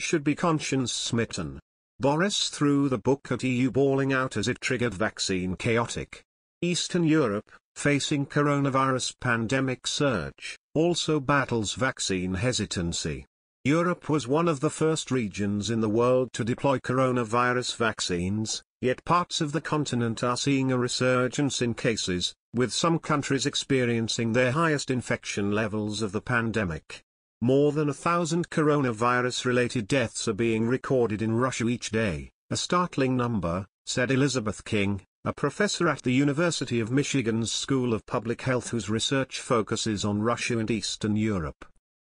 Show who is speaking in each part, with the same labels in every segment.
Speaker 1: should be conscience-smitten. Boris threw the book at EU Bawling out as it triggered vaccine chaotic. Eastern Europe, facing coronavirus pandemic surge, also battles vaccine hesitancy. Europe was one of the first regions in the world to deploy coronavirus vaccines, yet parts of the continent are seeing a resurgence in cases, with some countries experiencing their highest infection levels of the pandemic. More than 1,000 coronavirus-related deaths are being recorded in Russia each day, a startling number, said Elizabeth King, a professor at the University of Michigan's School of Public Health whose research focuses on Russia and Eastern Europe.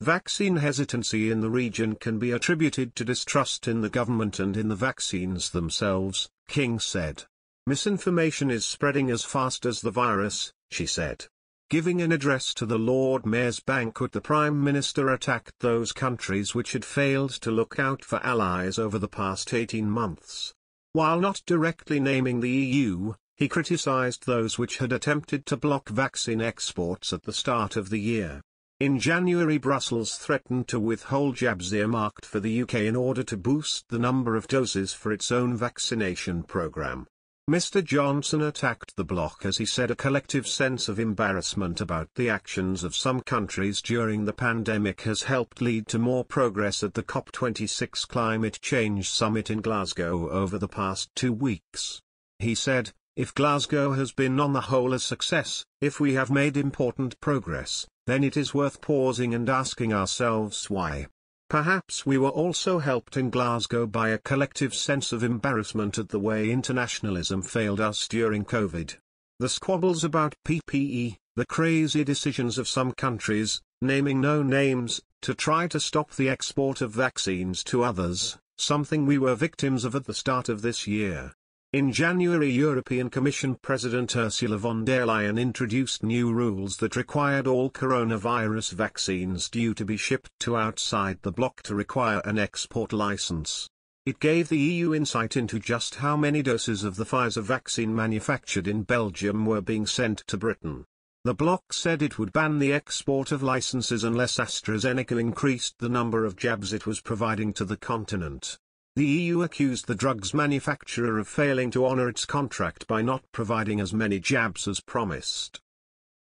Speaker 1: Vaccine hesitancy in the region can be attributed to distrust in the government and in the vaccines themselves, King said. Misinformation is spreading as fast as the virus, she said. Giving an address to the Lord Mayor's banquet, the Prime Minister attacked those countries which had failed to look out for allies over the past 18 months. While not directly naming the EU, he criticised those which had attempted to block vaccine exports at the start of the year. In January, Brussels threatened to withhold jabs earmarked for the UK in order to boost the number of doses for its own vaccination programme. Mr. Johnson attacked the bloc as he said a collective sense of embarrassment about the actions of some countries during the pandemic has helped lead to more progress at the COP26 climate change summit in Glasgow over the past 2 weeks. He said, "If Glasgow has been on the whole a success, if we have made important progress, then it is worth pausing and asking ourselves why. Perhaps we were also helped in Glasgow by a collective sense of embarrassment at the way internationalism failed us during COVID. The squabbles about PPE, the crazy decisions of some countries, naming no names, to try to stop the export of vaccines to others, something we were victims of at the start of this year." In January, European Commission President Ursula von der Leyen introduced new rules that required all coronavirus vaccines due to be shipped to outside the bloc to require an export license. It gave the EU insight into just how many doses of the Pfizer vaccine manufactured in Belgium were being sent to Britain. The bloc said it would ban the export of licenses unless AstraZeneca increased the number of jabs it was providing to the continent. The EU accused the drugs manufacturer of failing to honor its contract by not providing as many jabs as promised.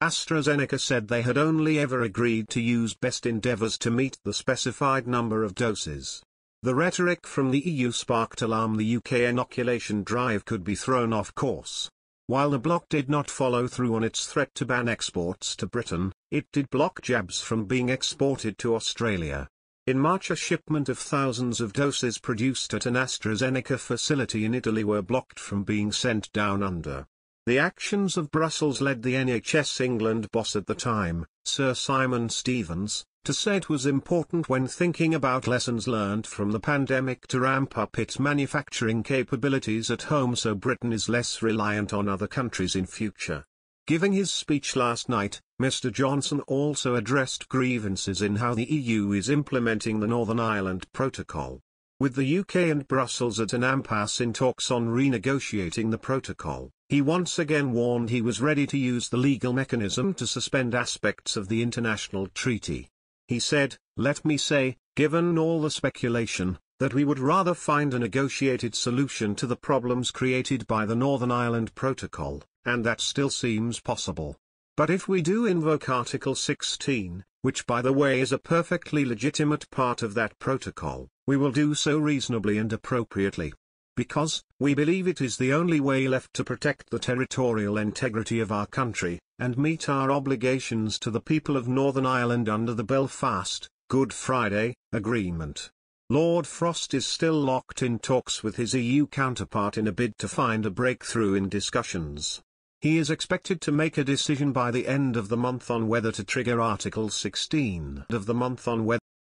Speaker 1: AstraZeneca said they had only ever agreed to use best endeavors to meet the specified number of doses. The rhetoric from the EU sparked alarm. The UK inoculation drive could be thrown off course. While the bloc did not follow through on its threat to ban exports to Britain, it did block jabs from being exported to Australia. In March, a shipment of thousands of doses produced at an AstraZeneca facility in Italy were blocked from being sent down under. The actions of Brussels led the NHS England boss at the time, Sir Simon Stevens, to say it was important when thinking about lessons learned from the pandemic to ramp up its manufacturing capabilities at home so Britain is less reliant on other countries in future. Giving his speech last night, Mr. Johnson also addressed grievances in how the EU is implementing the Northern Ireland Protocol. With the UK and Brussels at an impasse in talks on renegotiating the protocol, he once again warned he was ready to use the legal mechanism to suspend aspects of the international treaty. He said, "Let me say, given all the speculation, that we would rather find a negotiated solution to the problems created by the Northern Ireland Protocol, and that still seems possible. But if we do invoke Article 16, which by the way is a perfectly legitimate part of that protocol, we will do so reasonably and appropriately. Because, we believe it is the only way left to protect the territorial integrity of our country, and meet our obligations to the people of Northern Ireland under the Belfast, Good Friday, Agreement." Lord Frost is still locked in talks with his EU counterpart in a bid to find a breakthrough in discussions. He is expected to make a decision by the end of the month on whether to trigger Article 16 of the month on whether